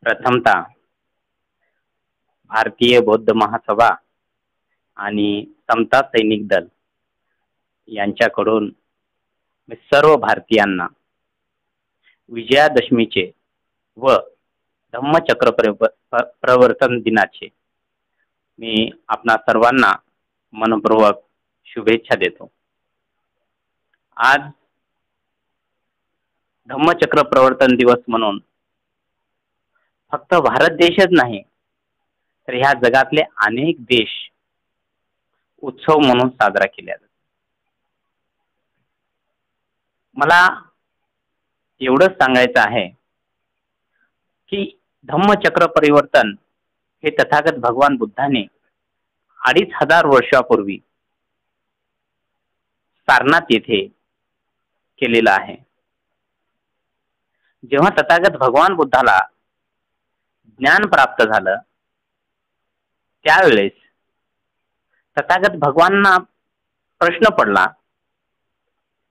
प्रथमतः भारतीय बौद्ध महासभा आणि समता सैनिक दल यांच्याकडून मी सर्व भारतीयांना विजयादशमीचे व धम्मचक्र प्रवर्तन दिनाचे मी आपणा सर्वांना मनपूर्वक शुभेच्छा देतो। आज धम्मचक्र प्रवर्तन दिवस म्हणून फक्त भारत देशच नाही तर ह्या जगातले अनेक देश उत्सव म्हणून साजरा केला जातो। मला एवढंच सांगायचं आहे की धम्मचक्र परिवर्तन हे तथागत भगवान बुद्धाने 2500 वर्षापूर्वी सारनाथ येथे केलेलं आहे। जेव्हा तथागत भगवान बुद्धाला ज्ञान प्राप्त झालं त्यावेळेस तथागत भगवानांना प्रश्न पडला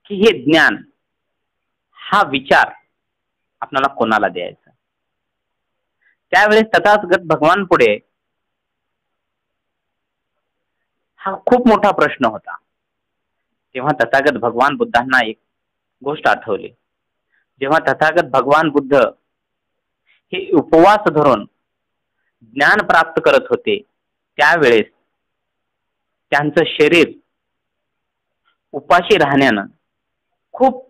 की हे ज्ञान हा विचार आपल्याला कोणाला द्यायचा। त्यावेळेस तथागत भगवान पुढे हा खूप मोठा प्रश्न होता। तेव्हा तथागत भगवान बुद्धांना एक गोष्ट आठवली। जेव्हा तथागत भगवान बुद्ध हे उपवास धरून ज्ञान प्राप्त करत होते त्यावेळेस त्यांचं शरीर उपाशी राहण्यानं खूप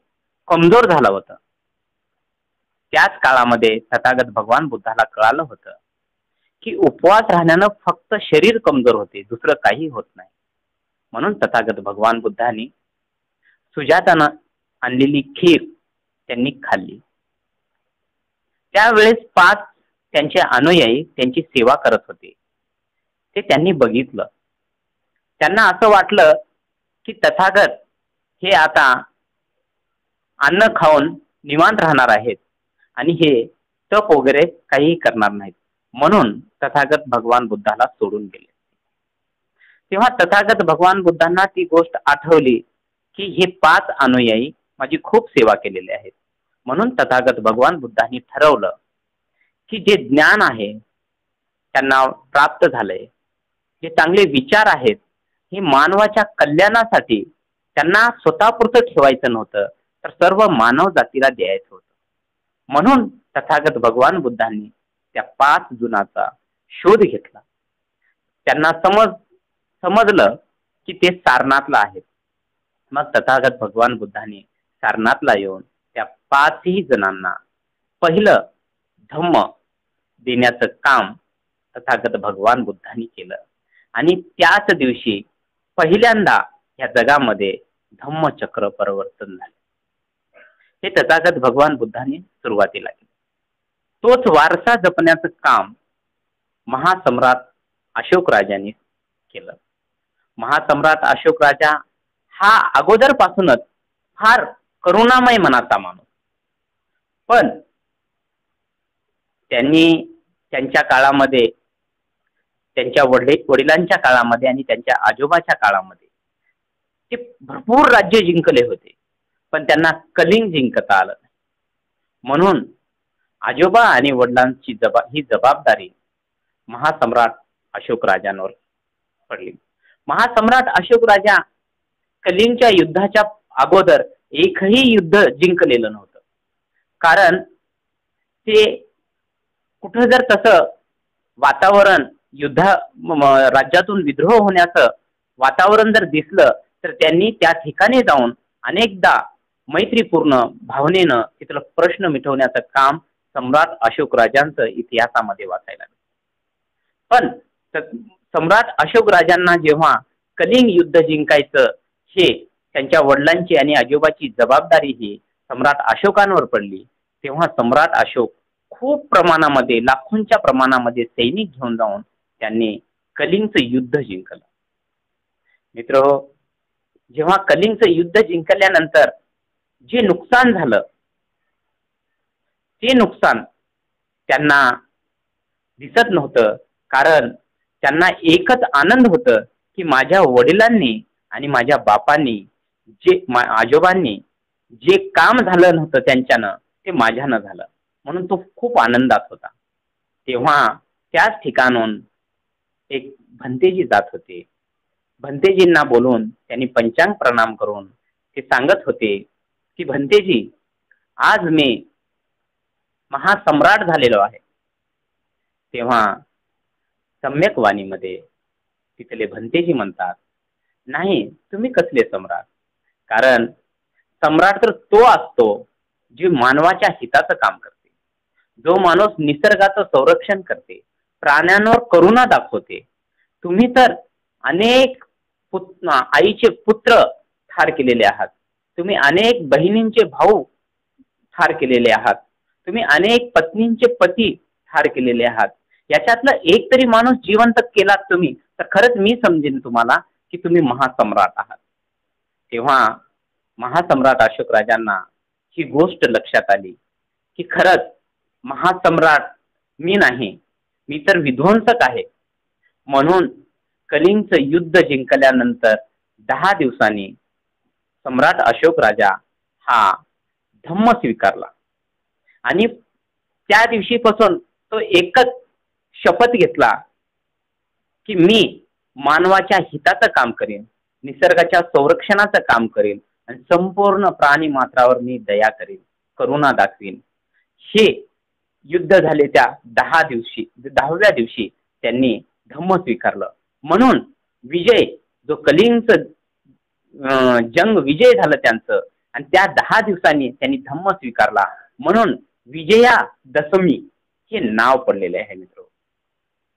कमजोर झालं होतं। त्याच काळामध्ये तथागत भगवान बुद्धाला कळालं होतं की उपवास राहण्यानं फक्त शरीर कमजोर होते, दुसरं काही होत नाही। म्हणून तथागत भगवान बुद्धांनी सुजातानं आणलेली खीर त्यांनी खाल्ली। त्यावेळेस 5 त्यांचे अनुयायी त्यांची सेवा करत होते। ते त्यांनी बघितलं। त्यांना असं वाटलं की तथागत हे आता अन्न खाऊन निवांत राहणार आहेत आणि हे तप वगैरे काही करणार नाहीत, म्हणून तथागत भगवान बुद्धाला सोडून गेले। तेव्हा तथागत भगवान बुद्धांना ती गोष्ट आठवली की हे 5 अनुयायी माझी खूप सेवा केलेले आहेत। म्हणून तथागत भगवान बुद्धांनी ठरवलं की जे ज्ञान आहे त्यांना प्राप्त झालंय, जे चांगले विचार आहेत हे मानवाच्या कल्याणासाठी त्यांना स्वतःपुरतं ठेवायचं नव्हतं तर सर्व मानव जातीला द्यायचं होतं। म्हणून तथागत भगवान बुद्धांनी त्या 5 जणांचा शोध घेतला। त्यांना समजलं की ते सारनाथला आहेत। मग तथागत भगवान बुद्धांनी सारनाथला येऊन त्या 5ही जणांना पहिलं धम्म देण्याचं काम तथागत भगवान बुद्धांनी केलं आणि त्याच दिवशी पहिल्यांदा या जगामध्ये धम्मचक्र परिवर्तन झाले। हे तथागत भगवान बुद्धांनी सुरुवातीला केलं। तोच वारसा जपण्याचं काम महासम्राट अशोक राजांनी केलं। महासम्राट अशोक राजा हा अगोदरपासूनच फार करुणामय मनाचा माणूस, पण त्यांनी त्यांच्या काळामध्ये त्यांच्या वडिलांच्या काळामध्ये आणि त्यांच्या आजोबाच्या काळामध्ये ते भरपूर राज्य जिंकले होते, पण त्यांना कलिंग जिंकता आलं नाही। म्हणून आजोबा आणि वडिलांची ही जबाबदारी महासम्राट अशोक राजांवर पडली। महासम्राट अशोक राजा कलिंगच्या युद्धाच्या अगोदर एकही युद्ध जिंकलेलं नव्हतं, कारण ते कुठं जर तसं वातावरण राज्यातून विद्रोह होण्याचं वातावरण जर दिसलं तर त्यांनी त्या ठिकाणी जाऊन अनेकदा मैत्रीपूर्ण भावनेनं तिथलं प्रश्न मिटवण्याचं काम सम्राट अशोक राजांचं इतिहासामध्ये वाचायला मिळतं। पण सम्राट अशोक राजांना जेव्हा कलिंग युद्ध जिंकायचं हे त्यांच्या वडिलांची आणि आजोबाची जबाबदारी ही सम्राट अशोकांवर पडली, तेव्हा सम्राट अशोक खूप प्रमाणामध्ये लाखोंच्या प्रमाणामध्ये सैनिक घेऊन जाऊन त्यांनी कलिंगचं युद्ध जिंकलं। मित्रहो, जेव्हा कलिंगचं युद्ध जिंकल्यानंतर जे नुकसान झालं ते नुकसान त्यांना दिसत नव्हतं, कारण त्यांना एकच आनंद होतं की माझ्या वडिलांनी आणि माझ्या बापांनी आजोबांनी जे काम झालं नव्हतं त्यांच्यानं ते माझ्यानं झालं, म्हणून तो खूप आनंदात होता। तेव्हा त्याच ठिकाणून एक भंतेजी जात होते. भंतेजींना बोलून त्यांनी पंचांग प्रणाम करून ते सांगत होते की भंतेजी, आज मी महासम्राट झालेलो आहे. तेव्हा सम्यक वाणीमध्ये तिथले भंतेजी म्हणतात, नाही, तुम्ही कसले सम्राट? कारण सम्राट तर तो असतो जे मानवाच्या हिताचं काम करते, जो माणूस निसर्गाचं संरक्षण करते, प्राण्यांवर करुणा दाखवते. तुम्ही तर अनेक आईचे पुत्र ठार केलेले आहात, तुम्ही अनेक बहिणींचे भाऊ ठार केलेले आहात, तुम्ही अनेक पत्नींचे पती ठार केलेले आहात. याच्यातला एक तरी माणूस जिवंत केलात तुम्ही, तर खरंच मी समजेन तुम्हाला की तुम्ही महासम्राट आहात. तेव्हा महासम्राट अशोक राजांना ही गोष्ट लक्षात आली की खरंच महासम्राट मी नाही, मी तर विध्वंसक आहे. म्हणून कलिंगचं युद्ध जिंकल्यानंतर 10 दिवसांनी सम्राट अशोक राजा हा धम्म स्वीकारला आणि त्या दिवशीपासून तो एकच शपथ घेतला की मी मानवाच्या हिताचं काम करेन, निसर्गाच्या संरक्षणाचं काम करेन आणि संपूर्ण प्राणी मात्रावर मी दया करेन, करुणा दाखवीन. हे युद्ध झाले त्या 10व्या दिवशी त्यांनी धम्म स्वीकारलं. म्हणून विजय, जो कलिंगचं जंग विजय झालं त्यांचं, आणि त्या 10 दिवसांनी त्यांनी धम्म स्वीकारला, म्हणून विजयादशमी हे नाव पडलेले आहे मित्र.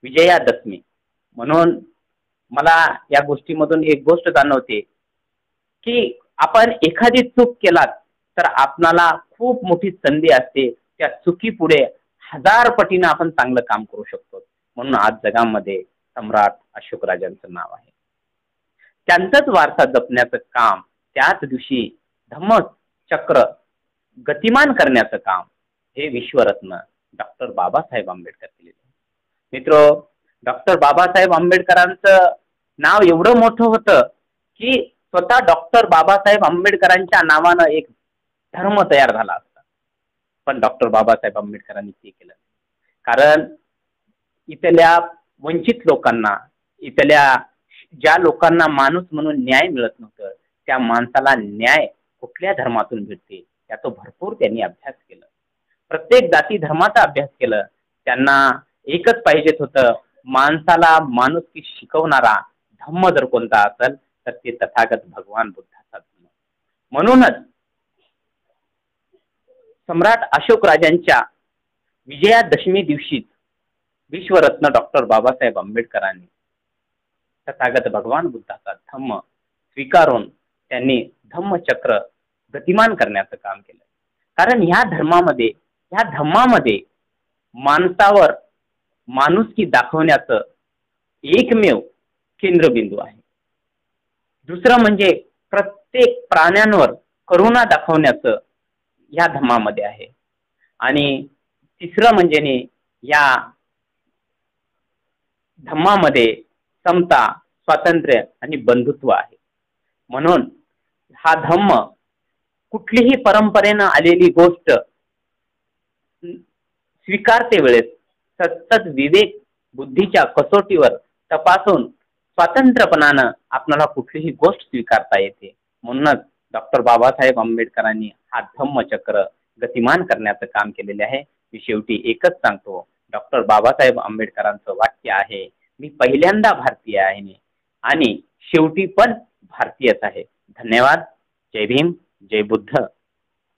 विजयादशमी म्हणून मला या गोष्टीमधून एक गोष्ट जाणवते की आपण एखादी चूक केलात तर आपणाला खूप मोठी संधी असते, त्या चुकीपुढे 1000 पटीनं आपण चांगलं काम करू शकतो. म्हणून आज जगामध्ये सम्राट अशोक राजांचं नाव आहे. त्यांचाच वारसा जपण्याचं काम, त्याच दिवशी धम्मचक्र गतिमान करण्याचं काम हे विश्वरत्न डॉक्टर बाबासाहेब आंबेडकर केलेलं आहे. मित्र, डॉक्टर बाबासाहेब आंबेडकरांचं नाव एवढं मोठं होतं की स्वतः डॉक्टर बाबासाहेब आंबेडकरांच्या नावानं एक धर्म तयार झाला असता, पण डॉक्टर बाबासाहेब आंबेडकरांनी ते केलं. कारण इथल्या वंचित लोकांना, इथल्या ज्या लोकांना माणूस म्हणून न्याय मिळत नव्हतं, त्या माणसाला न्याय कुठल्या धर्मातून भेटते याचा भरपूर त्यांनी अभ्यास केला. प्रत्येक जाती धर्माचा अभ्यास केला. त्यांना एकच पाहिजेत होतं, माणसाला माणुसकी शिकवणारा धम्म जर कोणता असेल तर ते तथागत भगवान बुद्धाचा धम्म. म्हणूनच सम्राट अशोक राजांच्या विजयादशमी दिवशी विश्वरत्न डॉक्टर बाबासाहेब आंबेडकरांनी तथागत भगवान बुद्धाचा धम्म स्वीकारून त्यांनी धम्मचक्र गतिमान करण्याचं काम केलं. कारण ह्या धम्मामध्ये माणसावर माणुसकी दाखवण्याचं एकमेव केंद्रबिंदू आहे. दुसरं म्हणजे प्रत्येक प्राण्यांवर करुणा दाखवण्याचं या धम्मामध्ये आहे. आणि तिसरं म्हणजे या धम्मामध्ये समता, स्वातंत्र्य आणि बंधुत्व आहे. म्हणून हा धम्म कुठलीही परंपरेनं आलेली गोष्ट स्वीकारते वेळेस सतत विवेक बुद्धीच्या कसोटीवर तपासून स्वातंत्र्यपणानं आपल्याला कुठलीही गोष्ट स्वीकारता येते. म्हणूनच डॉक्टर बाबासाहेब आंबेडकरांनी हा धम्मचक्र गतिमान करण्याचं काम केलेले आहे. मी शेवटी एकच सांगतो, डॉक्टर बाबासाहेब आंबेडकरांचं वाक्य आहे, मी पहिल्यांदा भारतीय आहे आणि शेवटी पण भारतीयच आहे. धन्यवाद. जय भीम, जय बुद्ध.